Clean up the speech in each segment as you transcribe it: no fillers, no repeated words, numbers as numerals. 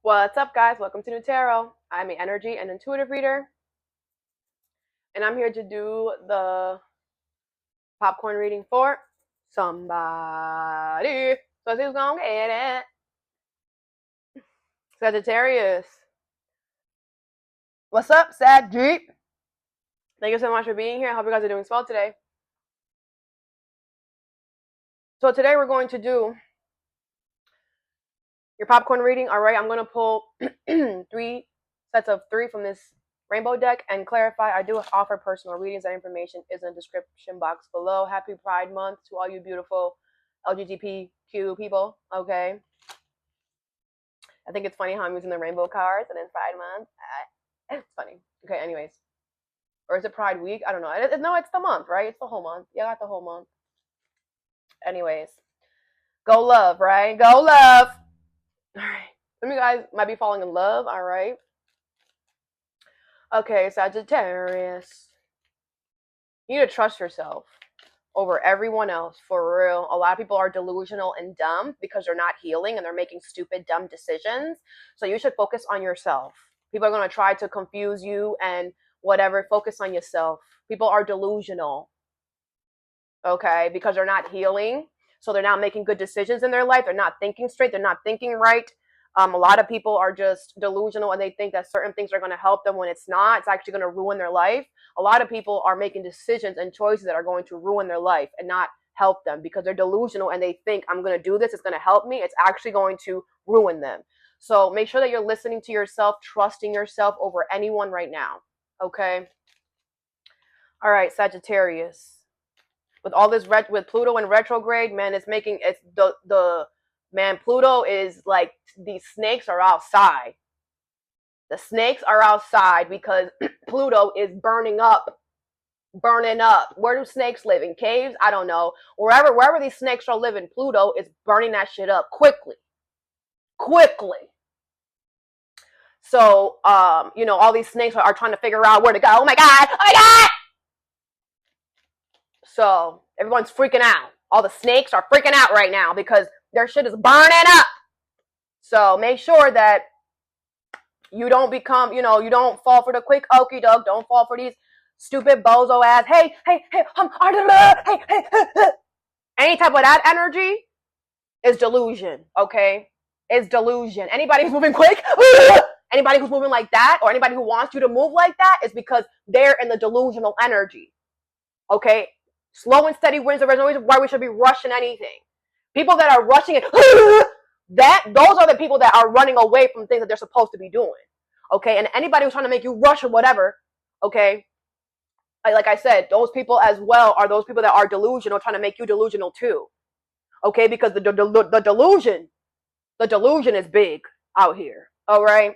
What's up, guys? Welcome to Nutarot. I'm an energy and intuitive reader, and I'm here to do the popcorn reading for somebody. So who's gonna get it? Sagittarius. What's up, Sag? Thank you so much for being here. I hope you guys are doing well today. So today we're going to do your popcorn reading. All right, I'm going to pull 3 sets of 3 from this rainbow deck and clarify. I do offer personal readings. That information is in the description box below. Happy Pride Month to all you beautiful LGBTQ people. Okay, I think it's funny how I'm using the rainbow cards and then Pride Month. It's funny. Okay, anyways, or is it Pride Week? I don't know. No, it's the month, right? It's the whole month. Yeah, I got the whole month. Anyways, go love, right? Go love. All right. Some of you guys might be falling in love. All right. Okay, Sagittarius. You need to trust yourself over everyone else, for real. A lot of people are delusional and dumb because they're not healing and they're making stupid, dumb decisions. So you should focus on yourself. People are going to try to confuse you and whatever. Focus on yourself. People are delusional, okay, because they're not healing. So they're not making good decisions in their life. They're not thinking straight. They're not thinking right. A lot of people are just delusional and they think that certain things are going to help them when it's not. It's actually going to ruin their life. A lot of people are making decisions and choices that are going to ruin their life and not help them because they're delusional and they think, I'm going to do this, it's going to help me. It's actually going to ruin them. So make sure that you're listening to yourself, trusting yourself over anyone right now. Okay? All right, Sagittarius. With all this with Pluto in retrograde, man, it's making it's the man, Pluto is like, these snakes are outside. The snakes are outside because Pluto is burning up. Where do snakes live? In caves? I don't know. Wherever these snakes are living, Pluto is burning that shit up quickly. So, all these snakes are trying to figure out where to go. Oh my God. So everyone's freaking out. All the snakes are freaking out right now because their shit is burning up. So make sure that you don't become, you don't fall for the quick okie doke. Don't fall for these stupid bozo ass. Hey. Any type of that energy is delusion, okay? It's delusion. Anybody who's moving quick, anybody who's moving like that, or anybody who wants you to move like that is because they're in the delusional energy, okay? Slow and steady wins. There's no reason why we should be rushing anything. People that are rushing it, those are the people that are running away from things that they're supposed to be doing. Okay, and anybody who's trying to make you rush or whatever, okay, like I said, those people as well are those people that are delusional, trying to make you delusional too. Okay, because the delusion is big out here. All right,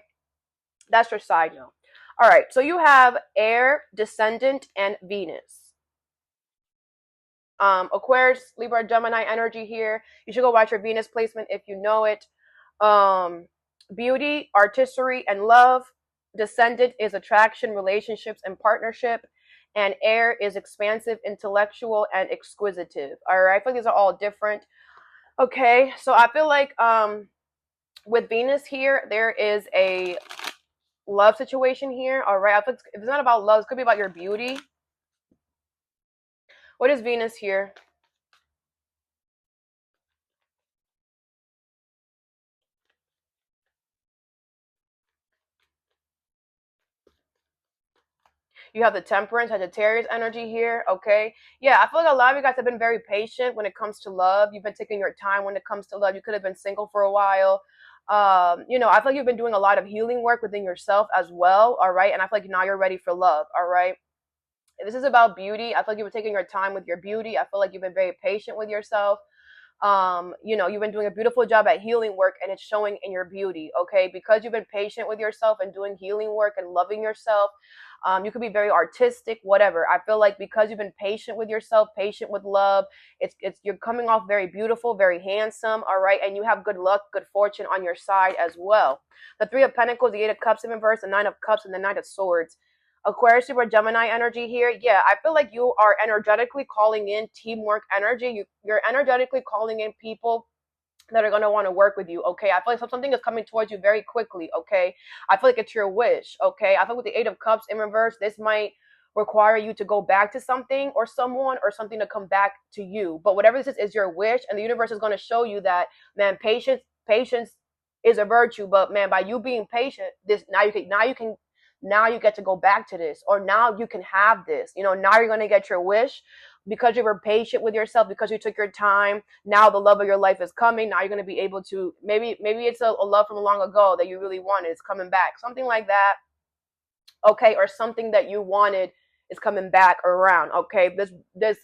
that's your side note. All right, so you have Air, Descendant, and Venus. Aquarius, Libra, Gemini energy here. You should go watch your Venus placement if you know it. Beauty, artistry, and love. Descendant is attraction, relationships, and partnership. And air is expansive, intellectual, and exquisitive. All right, I feel like these are all different. Okay, so I feel like with Venus here, there is a love situation here. All right, I feel like if it's not about love, it could be about your beauty. What is Venus here? You have the Temperance, Sagittarius energy here, okay? Yeah, I feel like a lot of you guys have been very patient when it comes to love. You've been taking your time when it comes to love. You could have been single for a while. I feel like you've been doing a lot of healing work within yourself as well, all right? And I feel like now you're ready for love, all right? If this is about beauty, I feel like you've been taking your time with your beauty. I feel like you've been very patient with yourself. You've been doing a beautiful job at healing work and it's showing in your beauty, okay? Because you've been patient with yourself and doing healing work and loving yourself, you could be very artistic, whatever. I feel like because you've been patient with yourself, patient with love, you're coming off very beautiful, very handsome, all right? And you have good luck, good fortune on your side as well. The Three of Pentacles, the Eight of Cups in reverse, the Nine of Cups, and the Knight of Swords. Aquarius, Libra, Gemini energy here. Yeah, I feel like you are energetically calling in teamwork energy. You're energetically calling in people that are going to want to work with you, okay? I feel like something is coming towards you very quickly, okay? I feel like it's your wish, okay? I feel like with the Eight of Cups in reverse, this might require you to go back to something or someone, or something to come back to you. But whatever this is your wish, and the universe is going to show you that, man, patience is a virtue. But man, by you being patient, this now you get to go back to this, or now you can have this. You know, now you're going to get your wish because you were patient with yourself, because you took your time. Now the love of your life is coming. Now you're going to be able to, maybe it's a love from long ago that you really wanted. It's coming back, something like that, okay? Or something that you wanted is coming back around, okay? This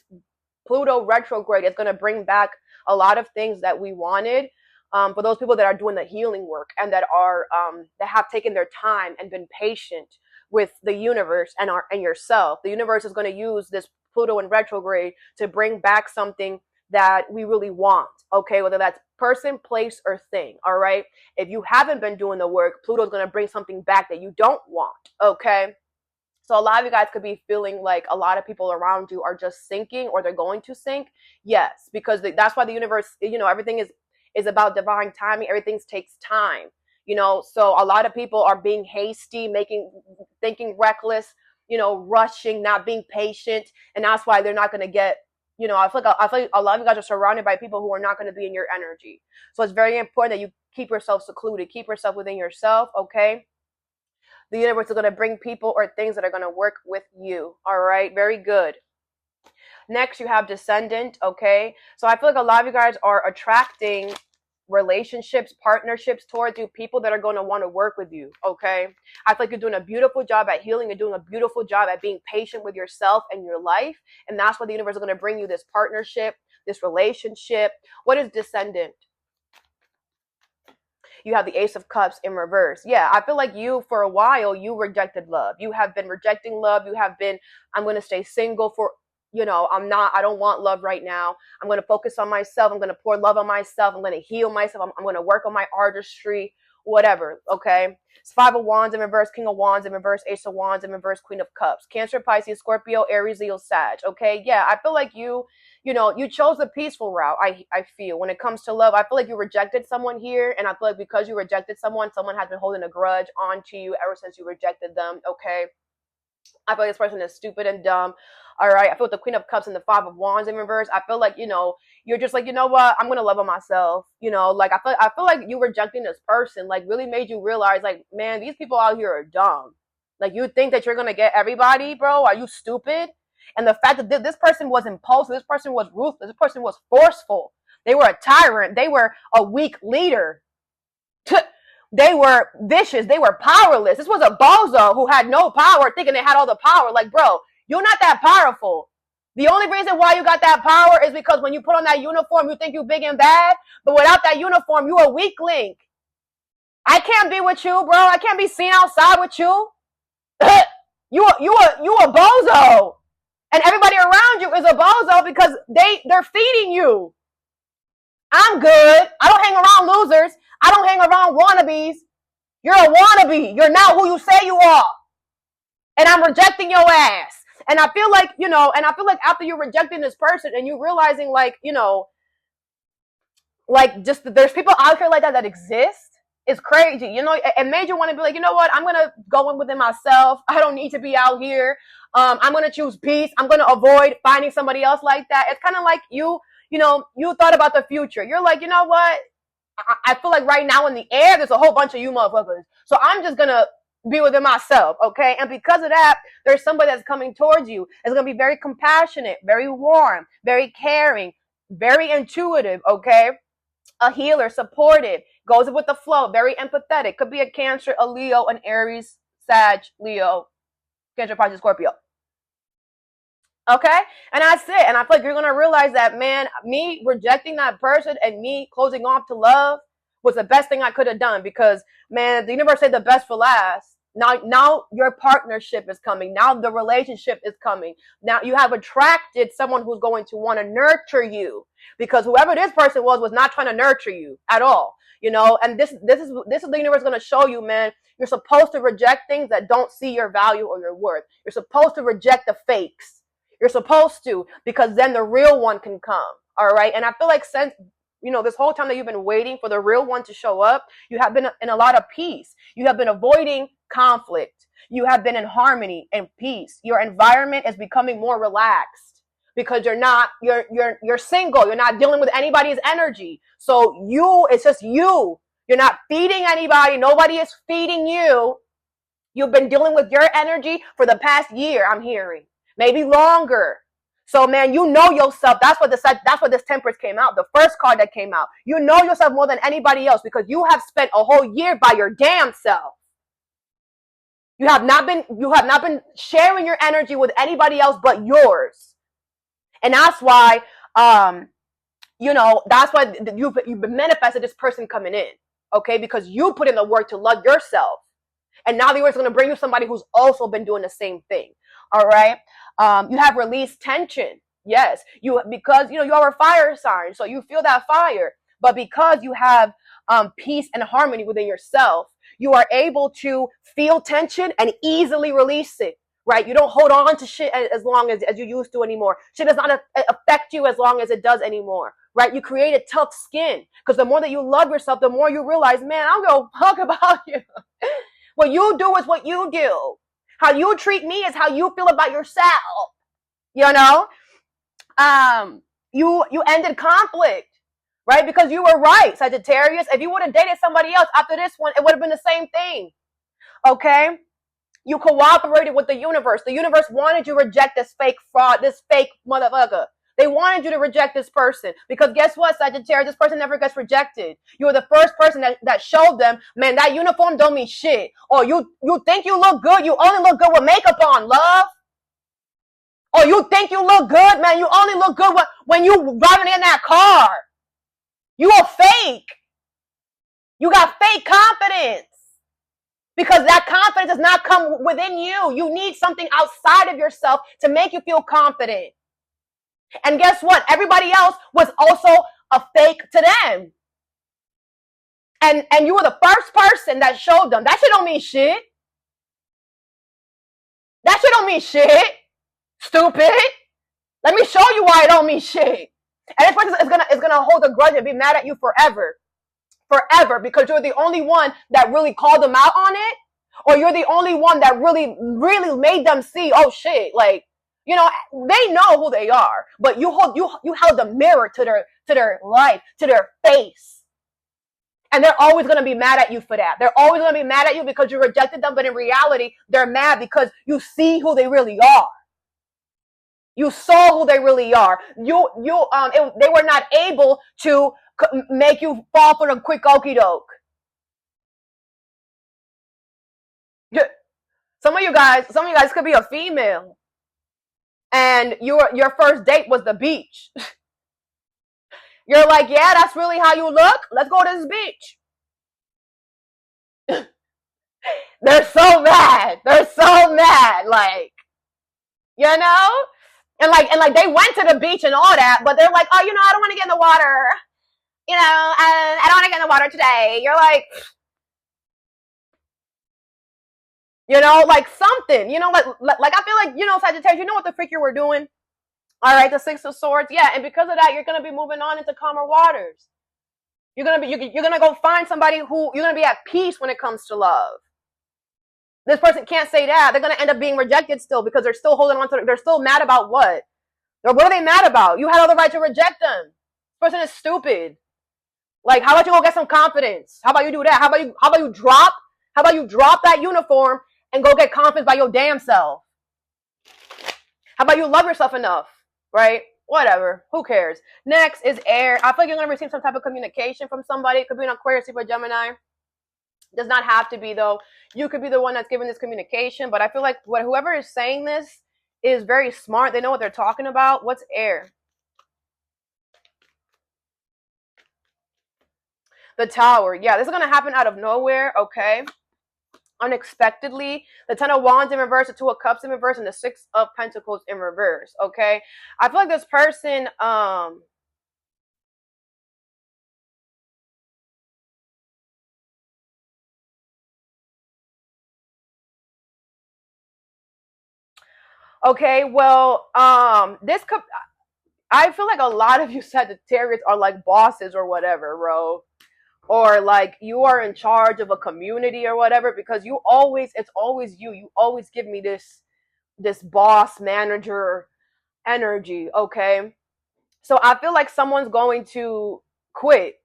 Pluto retrograde is going to bring back a lot of things that we wanted. For those people that are doing the healing work, and that have taken their time and been patient with the universe and yourself. The universe is going to use this Pluto in retrograde to bring back something that we really want, okay? Whether that's person, place, or thing, all right? If you haven't been doing the work, Pluto's going to bring something back that you don't want, okay? So a lot of you guys could be feeling like a lot of people around you are just sinking, or they're going to sink. Yes, because that's why the universe, you know, everything is about divine timing. Everything takes time, you know. So a lot of people are being hasty, thinking reckless, you know, rushing, not being patient, and that's why they're not going to get, you know, I feel like a lot of you guys are surrounded by people who are not going to be in your energy. So it's very important that you keep yourself secluded, keep yourself within yourself, okay? The universe is going to bring people or things that are going to work with you. All right. Very good. Next, you have Descendant. Okay. So I feel like a lot of you guys are attracting relationships, partnerships towards you, people that are going to want to work with you. Okay. I feel like you're doing a beautiful job at healing. You're doing a beautiful job at being patient with yourself and your life. And that's why the universe is going to bring you this partnership, this relationship. What is Descendant? You have the Ace of Cups in reverse. Yeah, I feel like you, for a while, you rejected love. You have been rejecting love. You have been, I'm going to stay single for, you know, I don't want love right now. I'm going to focus on myself. I'm going to pour love on myself. I'm going to heal myself. I'm going to work on my artistry, whatever, okay? It's Five of Wands in reverse, King of Wands in reverse, Ace of Wands in reverse, Queen of Cups. Cancer, Pisces, Scorpio, Aries, Leo, Sag, okay? Yeah, I feel like you know, you chose the peaceful route, I feel. When it comes to love, I feel like you rejected someone here, and I feel like because you rejected someone has been holding a grudge onto you ever since you rejected them, okay? I feel like this person is stupid and dumb. All right, I feel like the Queen of Cups and the Five of Wands in reverse. I feel like, you know, you're just like, you know what? I'm going to love on myself. You know, like I feel like you rejecting this person like really made you realize, like, man, these people out here are dumb. Like, you think that you're going to get everybody, bro? Are you stupid? And the fact that this person was impulsive, this person was ruthless, this person was forceful. They were a tyrant. They were a weak leader. They were vicious. They were powerless. This was a bozo who had no power, thinking they had all the power. Like, bro, you're not that powerful. The only reason why you got that power is because when you put on that uniform, you think you're big and bad. But without that uniform, you're a weak link. I can't be with you, bro. I can't be seen outside with you. You a bozo. And everybody around you is a bozo because they're feeding you. I'm good. I don't hang around losers. I don't hang around wannabes. You're a wannabe. You're not who you say you are. And I'm rejecting your ass. And I feel like, you know, after you're rejecting this person and you realizing, like, you know, like, just there's people out here like that exist. It's crazy. You know, it made you want to be like, you know what? I'm going to go in within myself. I don't need to be out here. I'm going to choose peace. I'm going to avoid finding somebody else like that. It's kind of like you know, you thought about the future. You're like, you know what? I feel like right now in the air, there's a whole bunch of you motherfuckers. So I'm just going to be within myself, okay? And because of that, there's somebody that's coming towards you. It's going to be very compassionate, very warm, very caring, very intuitive, okay? A healer, supportive, goes with the flow, very empathetic. Could be a Cancer, a Leo, an Aries, Sag, Leo, Cancer, Pisces, Scorpio. Okay? And that's it. And I feel like you're going to realize that, man, me rejecting that person and me closing off to love was the best thing I could have done because, man, the universe said the best for last. Now your partnership is coming. Now the relationship is coming. Now you have attracted someone who's going to want to nurture you because whoever this person was not trying to nurture you at all. You know, and this is the universe going to show you, man. You're supposed to reject things that don't see your value or your worth. You're supposed to reject the fakes. You're supposed to, because then the real one can come. All right. And I feel like since this whole time that you've been waiting for the real one to show up, you have been in a lot of peace. You have been avoiding conflict. You have been in harmony and peace. Your environment is becoming more relaxed because you're single. You're not dealing with anybody's energy. So it's just you. You're not feeding anybody. Nobody is feeding you. You've been dealing with your energy for the past year, I'm hearing. Maybe longer. So, man, you know yourself. That's what this Temperance came out. The first card that came out. You know yourself more than anybody else because you have spent a whole year by your damn self. You have not been sharing your energy with anybody else but yours. And that's why, you've been manifested this person coming in. Okay? Because you put in the work to love yourself. And now the universe is going to bring you somebody who's also been doing the same thing. All right. You have released tension. Yes. Because you are a fire sign. So you feel that fire. But because you have peace and harmony within yourself, you are able to feel tension and easily release it. Right. You don't hold on to shit as long as you used to anymore. Shit does not affect you as long as it does anymore. Right. You create a tough skin because the more that you love yourself, the more you realize, man, I don't give a fuck about you. What you do is what you do. How you treat me is how you feel about yourself. You ended conflict, right? Because you were right, Sagittarius. If you would have dated somebody else after this one, it would have been the same thing. Okay? You cooperated with the universe. The universe wanted you to reject this fake fraud, this fake motherfucker. They wanted you to reject this person because guess what, Sagittarius? This person never gets rejected. You were the first person that showed them, man, that uniform don't mean shit. Or you think you look good, you only look good with makeup on, love. Or you think you look good, man, you only look good when you driving in that car. You are fake. You got fake confidence. Because that confidence does not come within you. You need something outside of yourself to make you feel confident. And guess what? Everybody else was also a fake to them. And you were the first person that showed them. That shit don't mean shit. That shit don't mean shit. Stupid. Let me show you why it don't mean shit. And this person is gonna hold a grudge and be mad at you forever. Forever. Because you're the only one that really called them out on it. Or you're the only one that really, really made them see, oh shit, like, they know who they are, but you held the mirror to their life, to their face. And they're always going to be mad at you for that. They're always going to be mad at you because you rejected them, but in reality, they're mad because you see who they really are. You saw who they really are. They were not able to make you fall for the quick okie doke. Some of you guys could be a female. And your first date was the beach. You're like, yeah, that's really how you look. Let's go to this beach. They're so mad. Like, and like they went to the beach and all that, but they're like, oh, I don't want to get in the water. I don't want to get in the water today. You're like, like something, like I feel like, Sagittarius, you know what the freak you were doing? All right, the Six of Swords. Yeah, and because of that, you're going to be moving on into calmer waters. You're going to go find somebody who you're going to be at peace when it comes to love. This person can't say that. They're going to end up being rejected still because they're still holding on to it. They're still mad about what? Or what are they mad about? You had all the right to reject them. This person is stupid. Like, how about you go get some confidence? How about you do that? How about you drop that uniform and go get confidence by your damn self? How about you love yourself enough, right? Whatever. Who cares? Next is air. I feel like you're going to receive some type of communication from somebody. It could be an Aquarius, Libra, Gemini. Does not have to be, though. You could be the one that's giving this communication, but I feel like whoever is saying this is very smart. They know what they're talking about. What's air? The Tower. Yeah, this is going to happen out of nowhere, okay? Unexpectedly. The Ten of Wands in reverse, the Two of Cups in reverse, and the Six of Pentacles in reverse, okay? I feel like this person, okay, well, this could, I feel like a lot of you Sagittarius are like bosses or whatever, bro. Or like you are in charge of a community or whatever, because it's always you always give me this boss manager energy, okay? So I feel like someone's going to quit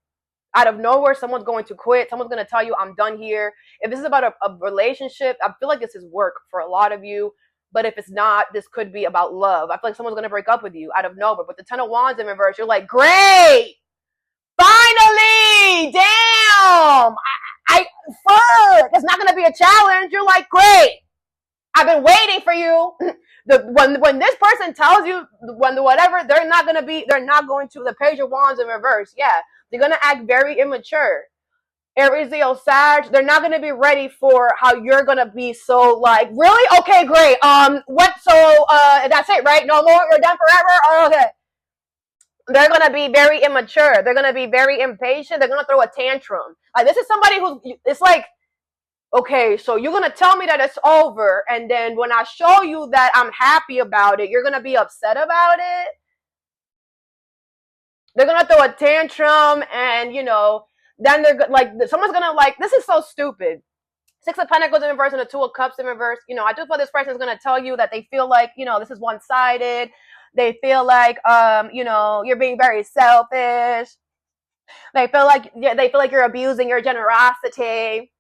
out of nowhere. Someone's going to quit. Someone's going to tell you, I'm done here. If this is about a relationship, I feel like this is work for a lot of you. But if it's not, this could be about love. I feel like someone's going to break up with you out of nowhere. But the Ten of Wands in reverse, you're like, great, finally, damn, fuck, it's not going to be a challenge. You're like, great, I've been waiting for you. When this person tells you whatever, they're not going to the Page of Wands in reverse. Yeah, they're going to act very immature. Aries, Leo, Sag, they're not going to be ready for how you're going to be so like, really? Okay, great. That's it, right? No more? You're done forever? Oh, okay. They're going to be very immature. They're going to be very impatient. They're going to throw a tantrum. Like, this is somebody it's like, okay, so you're going to tell me that it's over, and then when I show you that I'm happy about it, you're going to be upset about it? They're going to throw a tantrum, and, then they're like, someone's going to like, this is so stupid. Six of Pentacles in reverse and the Two of Cups in reverse. I just feel this person is going to tell you that they feel like, this is one-sided. They feel like, you're being very selfish. They feel like you're abusing your generosity.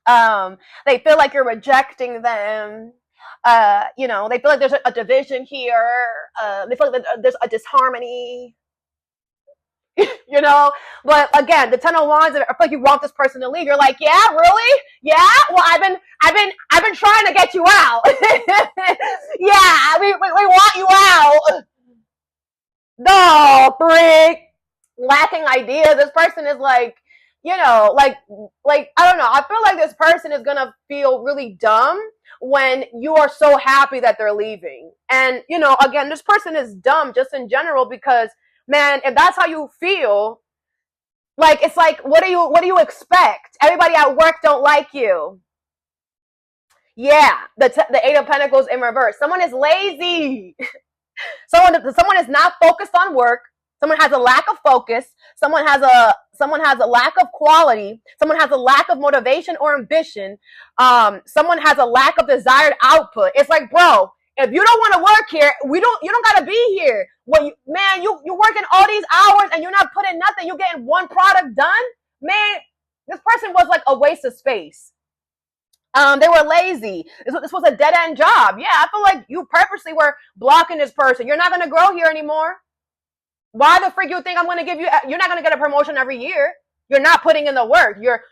They feel like you're rejecting them. They feel like there's a division here. They feel like there's a disharmony. But again, the Ten of Wands, I feel like you want this person to leave. You're like, yeah, really? Yeah? Well, I've been trying to get you out. Yeah, we want you out. No, freak. Lacking ideas. This person is like, like, I don't know. I feel like this person is going to feel really dumb when you are so happy that they're leaving. And, again, this person is dumb just in general because, man, if that's how you feel, like, it's like, what do you expect? Everybody at work don't like you. Yeah, the Eight of Pentacles in reverse. Someone is lazy. Someone is not focused on work. Someone has a lack of focus. Someone has a lack of quality. Someone has a lack of motivation or ambition. Someone has a lack of desired output. It's like, bro, if you don't want to work here, you don't gotta be here. Well, you're working all these hours and you're not putting nothing. You're getting one product done. Man, this person was like a waste of space. They were lazy. This was a dead end job. Yeah, I feel like you purposely were blocking this person. You're not gonna grow here anymore. Why the freak you think I'm going to give you? You're not going to get a promotion every year. You're not putting in the work. The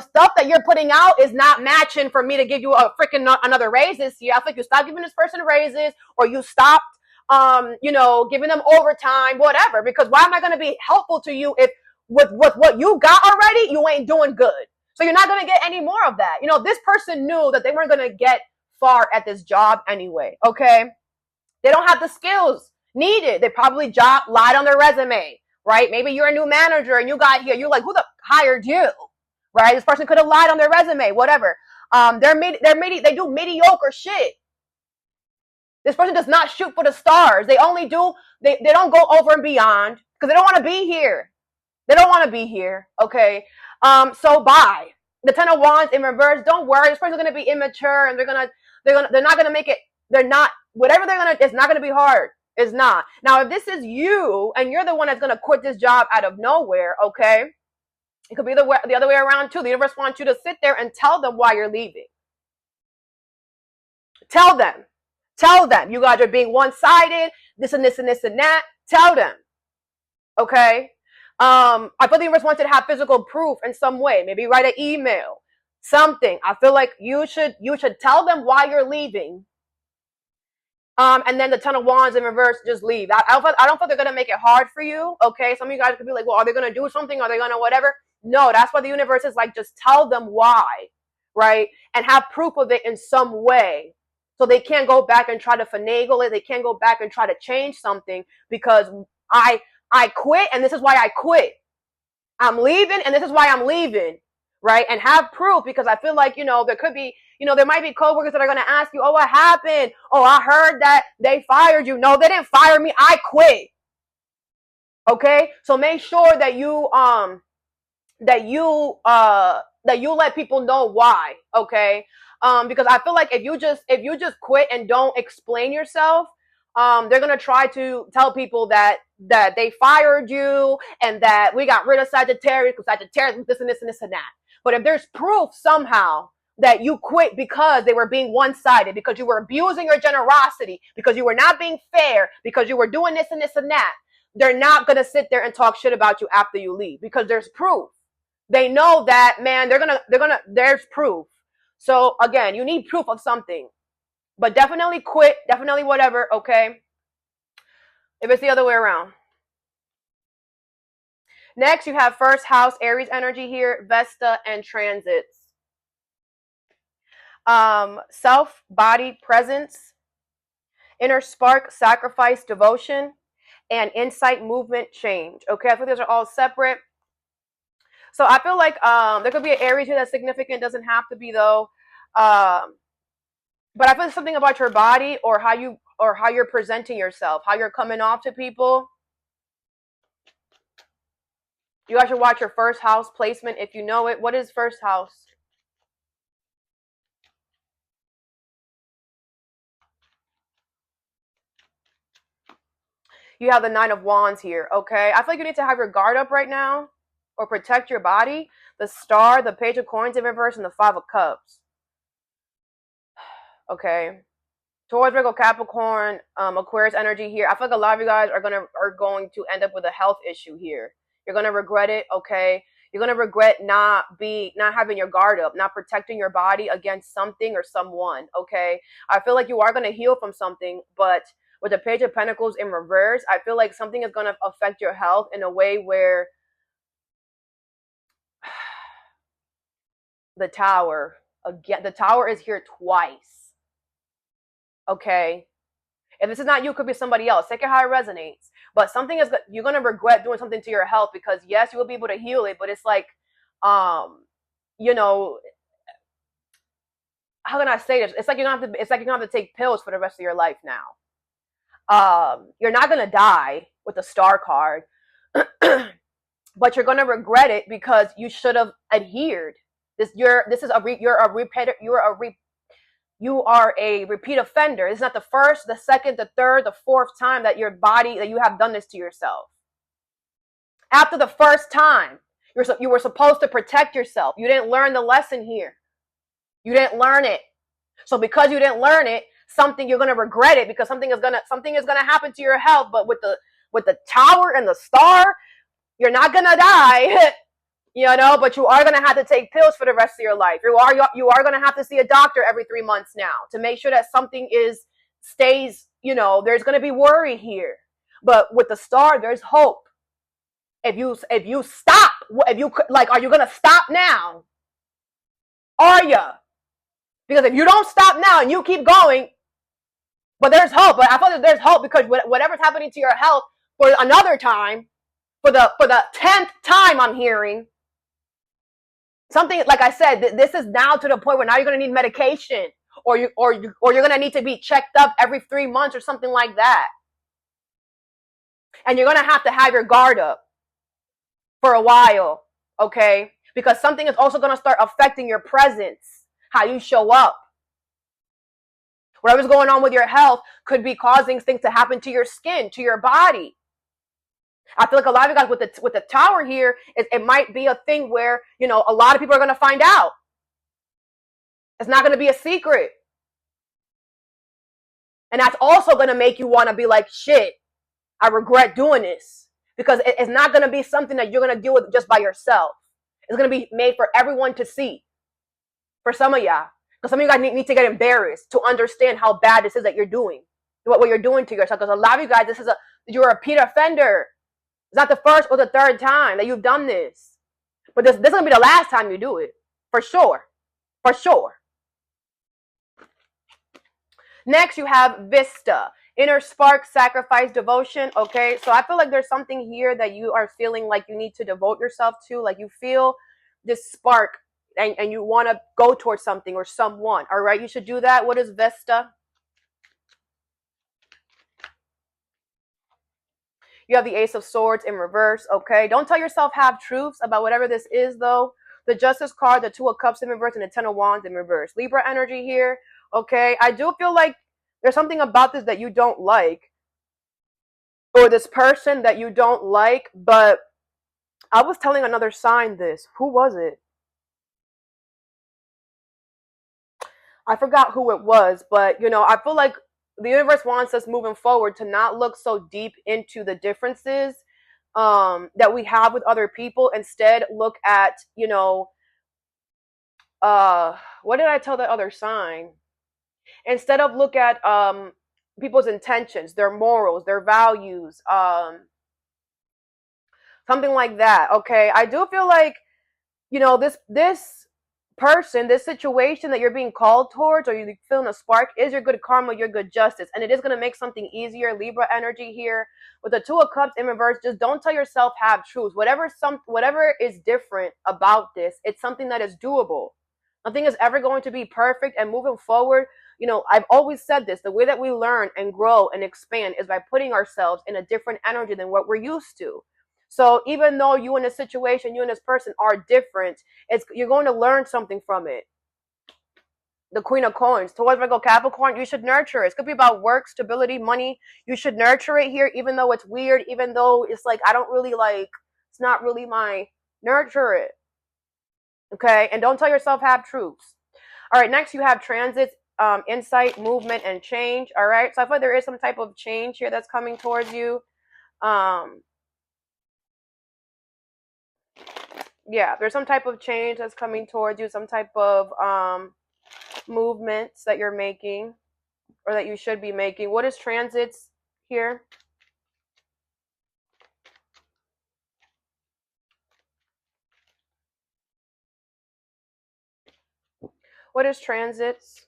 stuff that you're putting out is not matching for me to give you a freaking another raise this year. I think you stopped giving this person raises, or you stopped, giving them overtime, whatever. Because why am I going to be helpful to you if with what you got already, you ain't doing good? So you're not going to get any more of that. This person knew that they weren't going to get far at this job anyway. Okay, they don't have the skills needed. They probably lied on their resume, right? Maybe you're a new manager and you got here. You're like, who the hired you, right? This person could have lied on their resume, whatever. They do mediocre shit. This person does not shoot for the stars. They only do, they don't go over and beyond because they don't want to be here. They don't want to be here, okay? So bye. The Ten of Wands in reverse, don't worry. This person's going to be immature and they're not going to make it, it's not going to be hard. It's not. Now, if this is you and you're the one that's going to quit this job out of nowhere, okay, it could be the other way around too. The universe wants you to sit there and tell them why you're leaving. Tell them. You guys are being one-sided, this and this and this and that. Tell them. Okay? I feel the universe wants you to have physical proof in some way. Maybe write an email. Something. I feel like you should tell them why you're leaving. And then the Ten of Wands in reverse, just leave. I don't feel they're going to make it hard for you, okay? Some of you guys could be like, well, are they going to do something? Are they going to whatever? No, that's why the universe is like, just tell them why, right? And have proof of it in some way. So they can't go back and try to finagle it. They can't go back and try to change something because I quit and this is why I quit. I'm leaving and this is why I'm leaving, right? And have proof because I feel like, there could be, You know, there might be coworkers that are going to ask you, oh, what happened? Oh, I heard that they fired you. No, they didn't fire me. I quit. Okay? So make sure that you let people know why. Okay? Because I feel like if you just quit and don't explain yourself, they're gonna try to tell people that they fired you and that we got rid of Sagittarius because Sagittarius was this and this and this and that. But if there's proof somehow that you quit because they were being one-sided, because you were abusing your generosity, because you were not being fair, because you were doing this and this and that, they're not gonna sit there and talk shit about you after you leave because there's proof. They know that, man, there's proof. So again, you need proof of something. But definitely quit, definitely whatever, okay? If it's the other way around. Next, you have first house, Aries energy here, Vesta, and transits. Self, body, presence, inner spark, sacrifice, devotion, and insight, movement, change. Okay, I think those are all separate. So I feel like there could be an Aries here that's significant. Doesn't have to be though. But I feel something about your body or how you're presenting yourself, how you're coming off to people. You guys should watch your first house placement if you know it. What is first house? You have the Nine of Wands here, okay? I feel like you need to have your guard up right now or protect your body. The Star, the Page of Coins in reverse, and the Five of Cups. Okay. Taurus, Virgo, Capricorn, Aquarius energy here. I feel like a lot of you guys are going to end up with a health issue here. You're gonna regret it, okay? You're gonna regret not having your guard up, not protecting your body against something or someone, okay? I feel like you are gonna heal from something, but with the Page of Pentacles in reverse, I feel like something is gonna affect your health in a way where the Tower, again, the Tower is here twice. Okay, if this is not you, it could be somebody else. Take it how it resonates. But something is, you're gonna regret doing something to your health because yes, you will be able to heal it, but it's like, you know, how can I say this? It's like you're gonna have to take pills for the rest of your life now. You're not gonna die with the Star card, but you're gonna regret it because you should have adhered. You are a repeat offender. It's not the first, the second, the third, the fourth time that you have done this to yourself. After the first time, you were supposed to protect yourself. You didn't learn the lesson here. You didn't learn it. So because you didn't learn it, you're gonna regret it because something is gonna happen to your health. But with the Tower and the Star, you're not gonna die. You know, but you are going to have to take pills for the rest of your life. You are going to have to see a doctor every 3 months now to make sure that something stays, you know, there's going to be worry here. But with the Star, there's hope. If you stop, are you going to stop now? Are you? Because if you don't stop now and you keep going, but there's hope. But I thought that there's hope because whatever's happening to your health for another time, for the 10th time I'm hearing, something, like I said, this is now to the point where now you're going to need medication or you're going to need to be checked up every 3 months or something like that. And you're going to have your guard up for a while, okay? Because something is also going to start affecting your presence, how you show up. Whatever's going on with your health could be causing things to happen to your skin, to your body. I feel like a lot of you guys with the Tower here, it might be a thing where, you know, a lot of people are going to find out. It's not going to be a secret. And that's also going to make you want to be like, shit, I regret doing this. Because it's not going to be something that you're going to deal with just by yourself. It's going to be made for everyone to see. For some of y'all. Because some of you guys need to get embarrassed to understand how bad this is that you're doing. What you're doing to yourself. Because a lot of you guys, you're a repeat offender. It's not the first or the third time that you've done this. But this is going to be the last time you do it. For sure. For sure. Next, you have Vista. Inner spark, sacrifice, devotion. Okay, so I feel like there's something here that you are feeling like you need to devote yourself to. Like you feel this spark and you want to go towards something or someone. All right, you should do that. What is Vesta? You have the Ace of Swords in reverse. Okay, don't tell yourself half truths about whatever this is, though. The Justice card, the Two of Cups in reverse, and the Ten of Wands in reverse. Libra energy here. Okay, I do feel like there's something about this that you don't like, or this person that you don't like, but I was telling another sign this. Who was it? I forgot who it was, but you know, I feel like the universe wants us moving forward to not look so deep into the differences that we have with other people. Instead, look at, you know, what did I tell the other sign? Instead of look at people's intentions, their morals, their values, something like that. Okay, I do feel like, you know, this person, this situation that you're being called towards, or you're feeling a spark, is your good karma, your good justice, and it is going to make something easier. Libra energy here with the Two of Cups in reverse. Just don't tell yourself half truths. Whatever is different about this, it's something that is doable. Nothing is ever going to be perfect, and moving forward, you know, I've always said this, the way that we learn and grow and expand is by putting ourselves in a different energy than what we're used to. So even though you and this situation, you and this person are different, you're going to learn something from it. The Queen of Coins. Towards Virgo Capricorn, you should nurture it. It could be about work, stability, money. You should nurture it here, even though it's weird, even though it's like, I don't really like, it's not really my, nurture it. Okay? And don't tell yourself half truths. All right, next you have transits, insight, movement, and change. All right? So I feel like there is some type of change here that's coming towards you. Yeah, there's some type of change that's coming towards you, some type of movements that you're making or that you should be making. What is transits here? What is transits?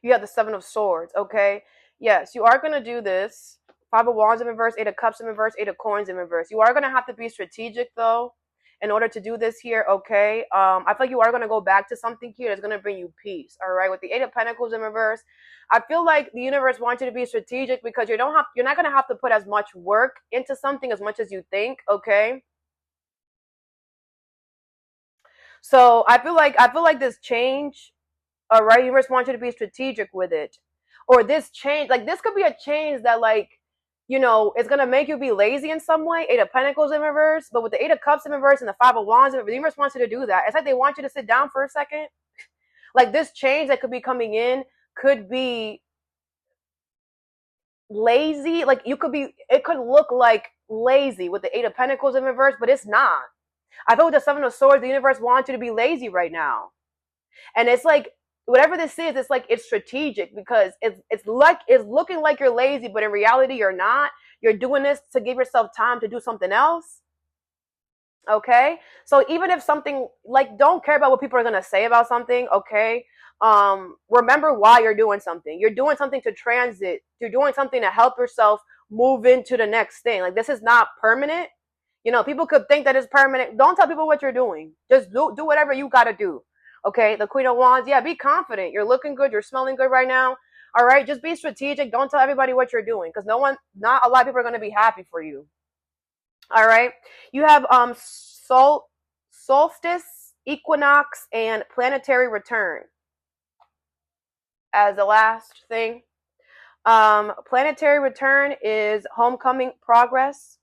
You have the Seven of Swords, okay? Yes, you are going to do this. Five of Wands in reverse, Eight of Cups in reverse, Eight of Coins in reverse. You are going to have to be strategic, though, in order to do this here, okay? I feel like you are going to go back to something here that's going to bring you peace, all right? With the Eight of Pentacles in reverse, I feel like the universe wants you to be strategic because you're not going to have to put as much work into something as much as you think, okay? So I feel like this change, all right, universe wants you to be strategic with it. Or this change, like this could be a change that, like, you know, it's gonna make you be lazy in some way. Eight of Pentacles in reverse, but with the Eight of Cups in reverse and the Five of Wands in reverse, the universe wants you to do that. It's like they want you to sit down for a second. Like this change that could be coming in could be lazy. Like it could look like lazy with the Eight of Pentacles in reverse, but it's not. I feel with the Seven of Swords, the universe wants you to be lazy right now. And it's like, whatever this is, it's like it's strategic because it's looking like you're lazy, but in reality you're not. You're doing this to give yourself time to do something else. Okay? So even if something, like, don't care about what people are gonna say about something, okay? Remember why you're doing something. You're doing something to transit. You're doing something to help yourself move into the next thing. Like, this is not permanent. You know, people could think that it's permanent. Don't tell people what you're doing. Just do whatever you gotta do. Okay, the Queen of Wands, yeah, be confident. You're looking good. You're smelling good right now. All right, just be strategic. Don't tell everybody what you're doing because not a lot of people are going to be happy for you. All right, you have solstice, equinox, and planetary return as the last thing. Planetary return is homecoming, progress.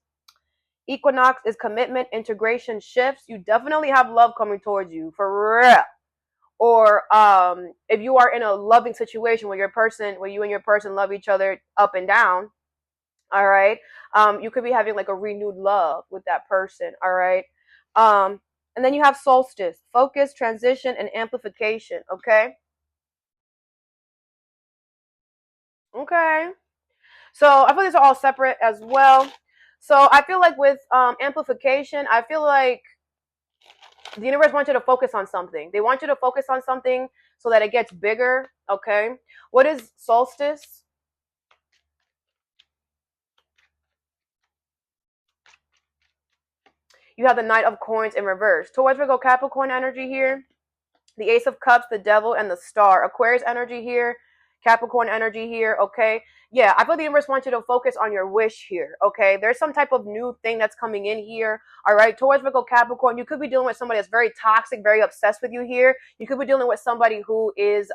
Equinox is commitment, integration, shifts. You definitely have love coming towards you, for real. Or if you are in a loving situation where you and your person love each other up and down, all right, you could be having like a renewed love with that person, all right. And then you have solstice, focus, transition, and amplification. Okay, so I feel these are all separate as well. So I feel like with amplification, I feel like the universe wants you to focus on something. They want you to focus on something so that it gets bigger. Okay. What is solstice? You have the Knight of Coins in reverse. Taurus, Virgo, Capricorn energy here. The Ace of Cups, the Devil, and the Star. Aquarius energy here. Capricorn energy here, okay? Yeah, I feel the universe wants you to focus on your wish here, okay? There's some type of new thing that's coming in here, all right? Taurus, Virgo, Capricorn, you could be dealing with somebody that's very toxic, very obsessed with you here. You could be dealing with somebody who is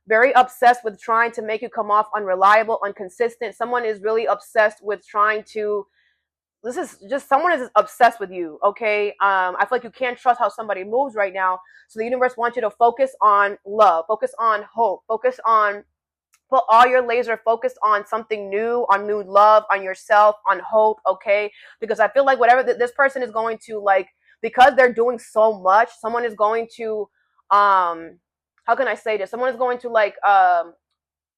very obsessed with trying to make you come off unreliable, inconsistent. Someone is really obsessed with trying to, this is just, someone is obsessed with you, okay? I feel like you can't trust how somebody moves right now. So the universe wants you to focus on love, focus on hope, focus on, put all your laser focused on something new, on new love, on yourself, on hope, okay? Because I feel like whatever this person is going to, like, because they're doing so much, someone is going to, how can I say this? Someone is going to, like,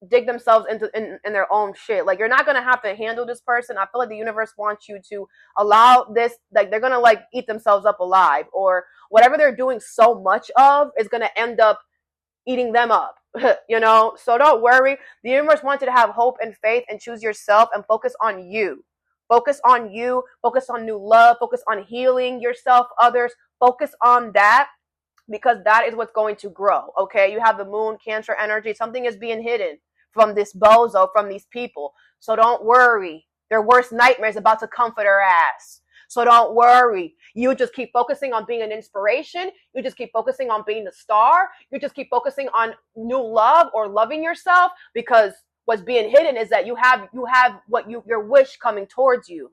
dig themselves into in their own shit. Like, you're not gonna have to handle this person. I feel like the universe wants you to allow this, like, they're gonna, like, eat themselves up alive, or whatever they're doing so much of is gonna end up eating them up. You know, so don't worry. The universe wants you to have hope and faith and choose yourself and focus on you. Focus on you, focus on new love, focus on healing yourself, others. Focus on that, because that is what's going to grow, okay? You have the Moon, Cancer energy. Something is being hidden from this bozo, from these people. So don't worry. Their worst nightmare is about to come for their ass. So don't worry. You just keep focusing on being an inspiration. You just keep focusing on being the star. You just keep focusing on new love or loving yourself, because what's being hidden is that you have what your wish coming towards you.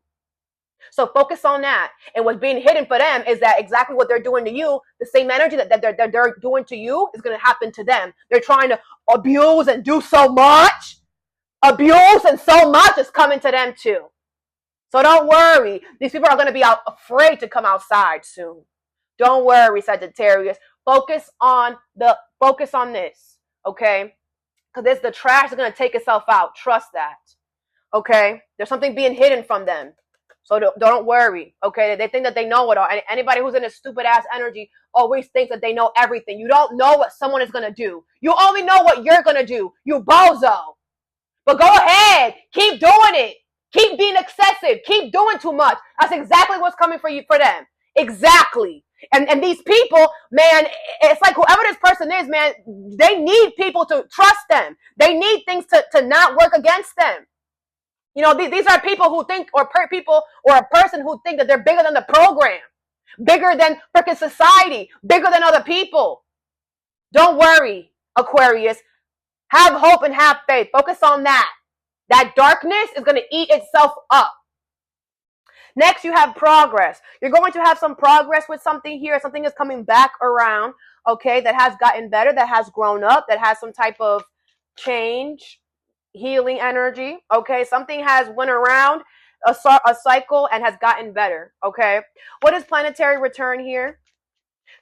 So focus on that. And what's being hidden for them is that exactly what they're doing to you, the same energy that they're doing to you is going to happen to them. They're trying to abuse and do so much. Abuse and so much is coming to them too. So don't worry. These people are going to be afraid to come outside soon. Don't worry, Sagittarius. Focus on this, okay? Because the trash is going to take itself out. Trust that, okay? There's something being hidden from them. So don't worry, okay? They think that they know it all. And anybody who's in a stupid ass energy always thinks that they know everything. You don't know what someone is going to do. You only know what you're going to do, you bozo. But go ahead. Keep doing it. Keep being excessive. Keep doing too much. That's exactly what's coming for them. Exactly. And these people, man, it's like whoever this person is, man, they need people to trust them. They need things to not work against them. You know, these are people who think, or a person who think that they're bigger than the program, bigger than freaking society, bigger than other people. Don't worry, Aquarius. Have hope and have faith. Focus on that. That darkness is going to eat itself up. Next, you have progress. You're going to have some progress with something here. Something is coming back around, okay, that has gotten better, that has grown up, that has some type of change, healing energy, okay? Something has went around a cycle and has gotten better, okay? What is planetary return here?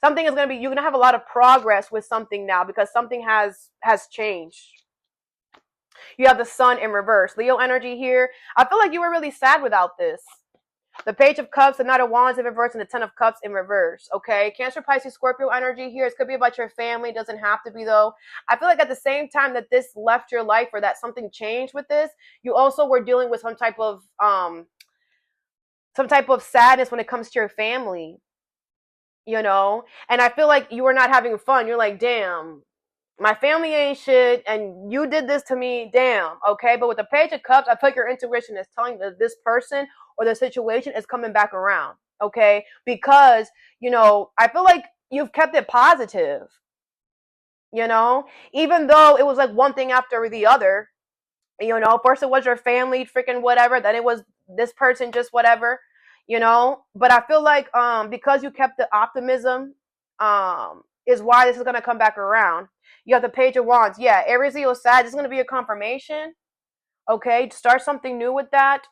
Something is going to be, you're going to have a lot of progress with something now, because something has changed. You have the Sun in reverse. Leo energy here. I feel like you were really sad without this. The Page of Cups, the Knight of Wands in reverse, and the Ten of Cups in reverse, okay? Cancer, Pisces, Scorpio energy here. It could be about your family. It doesn't have to be, though. I feel like at the same time that this left your life, or that something changed with this, you also were dealing with some type of sadness when it comes to your family, you know? And I feel like you were not having fun. You're like, damn, my family ain't shit, and you did this to me, damn, okay? But with the Page of Cups, I feel like your intuition is telling that this person or the situation is coming back around, okay? Because, you know, I feel like you've kept it positive, you know? Even though it was like one thing after the other, you know? First it was your family, freaking whatever, then it was this person, just whatever, you know? But I feel like because you kept the optimism, is why this is going to come back around. You have the Page of Wands. Yeah, Aries, Leo, Sag, this is going to be a confirmation. Okay, start something new with that.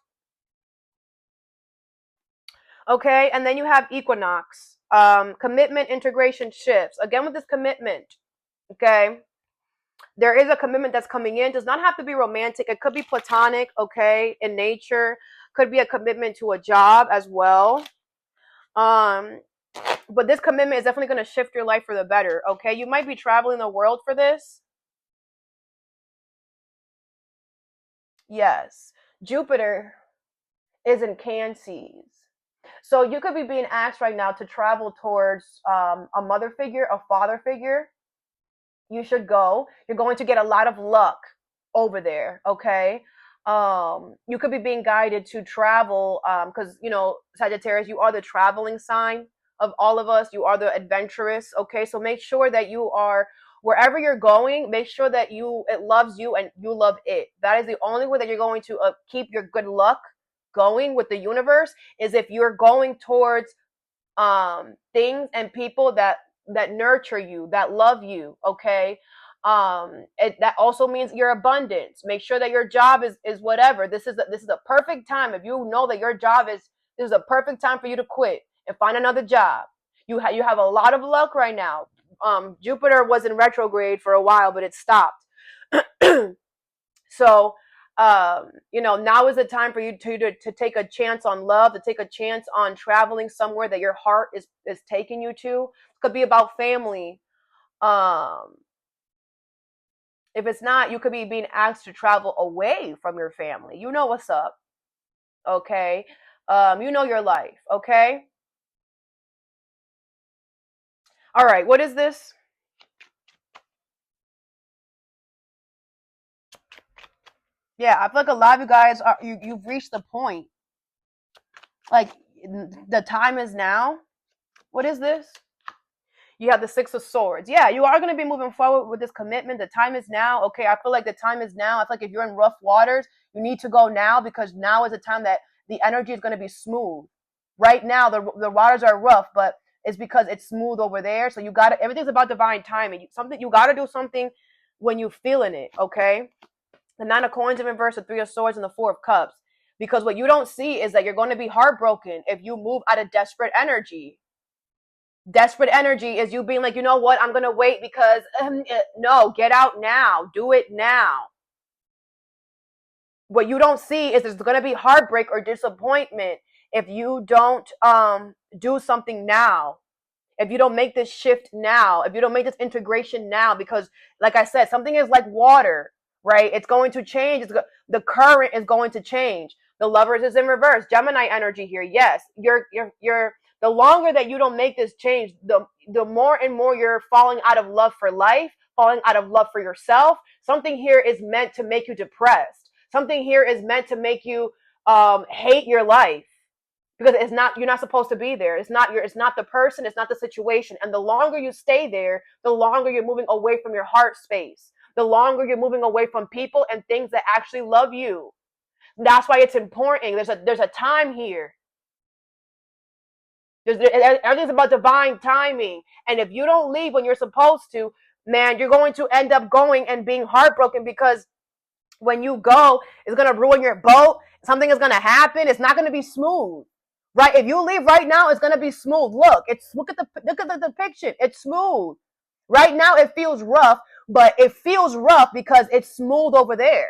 Okay, and then you have Equinox. Commitment, integration, shifts. Again, with this commitment, okay, there is a commitment that's coming in. It does not have to be romantic. It could be platonic, okay, in nature. Could be a commitment to a job as well. But this commitment is definitely going to shift your life for the better, okay? You might be traveling the world for this. Yes. Jupiter is in Cancer. So you could be being asked right now to travel towards a mother figure, a father figure. You should go. You're going to get a lot of luck over there. Okay. You could be being guided to travel because you know, Sagittarius, you are the traveling sign of all of us. You are the adventurous. Okay, so make sure that you are wherever you're going. Make sure that it loves you and you love it. That is the only way that you're going to keep your good luck going with the universe, is if you're going towards things and people that nurture you, that love you. Okay. That also means your abundance. Make sure that your job is whatever. This is a perfect time. If you know that your job is this is a perfect time for you to quit and find another job. You have a lot of luck right now. Jupiter was in retrograde for a while, but it stopped. So you know, now is the time for you to take a chance on love, to take a chance on traveling somewhere that your heart is taking you to. It could be about family. um if it's not, you could be being asked to travel away from your family. You know what's up. Okay. You know your life. Okay. All right, what is this? Yeah, I feel like a lot of you guys you've reached the point. Like, the time is now. What is this? You have the Six of Swords. Yeah, you are going to be moving forward with this commitment. The time is now. Okay, I feel like the time is now. I feel like if you're in rough waters, you need to go now, because now is the time that the energy is going to be smooth. Right now, the waters are rough, but it's because it's smooth over there. So you got to, everything's about divine timing. You got to do something when you're feeling it. Okay, the Nine of Coins in reverse, the Three of Swords, and the Four of Cups. Because what you don't see is that you're going to be heartbroken if you move out of desperate energy. Desperate energy is you being like, you know what, I'm gonna wait because no, get out now, do it now. What you don't see is there's gonna be heartbreak or disappointment if you don't do something now, if you don't make this shift now, if you don't make this integration now. Because like I said, something is like water, right? It's going to change. The current is going to change. The Lovers is in reverse, Gemini energy here. Yes, you're the longer that you don't make this change, the more and more you're falling out of love for life, falling out of love for yourself. Something here is meant to make you depressed. Something here is meant to make you hate your life, because you're not supposed to be there. It's not the person, it's not the situation. And the longer you stay there, the longer you're moving away from your heart space. The longer you're moving away from people and things that actually love you. That's why it's important. There's a time here. Everything's about divine timing. And if you don't leave when you're supposed to, man, you're going to end up going and being heartbroken, because when you go, it's going to ruin your boat. Something is going to happen. It's not going to be smooth. Right? If you leave right now, it's going to be smooth. Look at the depiction. It's smooth. Right now it feels rough, but it feels rough because it's smooth over there.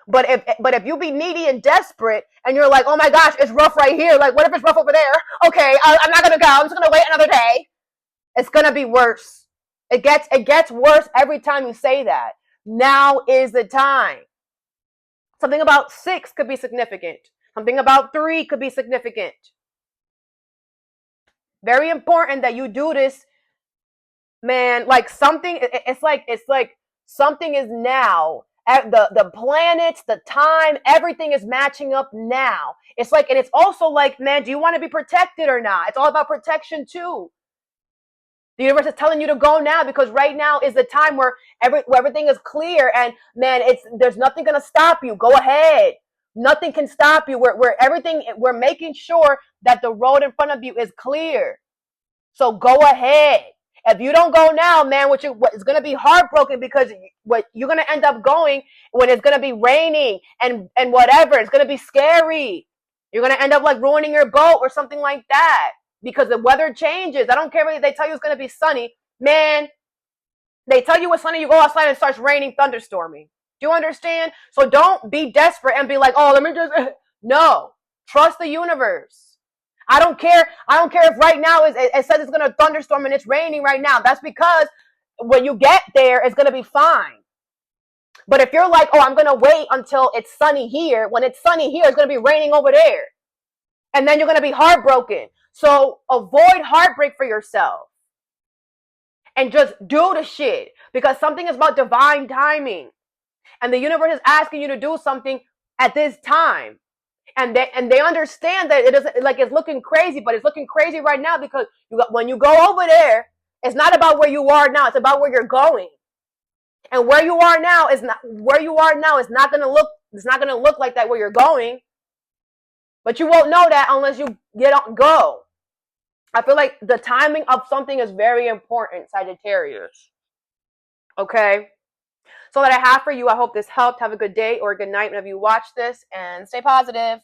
But if you be needy and desperate and you're like, oh my gosh, it's rough right here. Like, what if it's rough over there? Okay, I'm not gonna go. I'm just gonna wait another day. It's gonna be worse. It gets worse every time you say that. Now is the time. Something about 6 could be significant. Something about 3 could be significant. Very important that you do this, man. Like something, it's like something is now. The planets, the time, everything is matching up now. It's like, and it's also like, man, do you want to be protected or not? It's all about protection too. The universe is telling you to go now, because right now is the time where everything is clear, and man, there's nothing gonna stop you. Go ahead. Nothing can stop you. We're making sure that the road in front of you is clear. So go ahead. If you don't go now, man, it's going to be heartbroken, because what you're going to end up going when it's going to be raining and whatever, it's going to be scary. You're going to end up like ruining your boat or something like that, because the weather changes. I don't care if they tell you it's going to be sunny, man. They tell you it's sunny, you go outside and it starts raining, thunderstorming. Do you understand? So don't be desperate and be like, oh, let me just, no, trust the universe. I don't care if right now it says it's going to thunderstorm and it's raining right now. That's because when you get there, it's going to be fine. But if you're like, oh, I'm going to wait until it's sunny here, when it's sunny here, it's going to be raining over there. And then you're going to be heartbroken. So avoid heartbreak for yourself. And just do the shit. Because something is about divine timing. And the universe is asking you to do something at this time. And they understand that it isn't like it's looking crazy, but it's looking crazy right now because when you go over there, it's not about where you are now, it's about where you're going. And where you are now is not gonna look like that where you're going. But you won't know that unless you go. I feel like the timing of something is very important, Sagittarius. Okay? So that I have for you, I hope this helped. Have a good day or a good night whenever you watch this, and stay positive.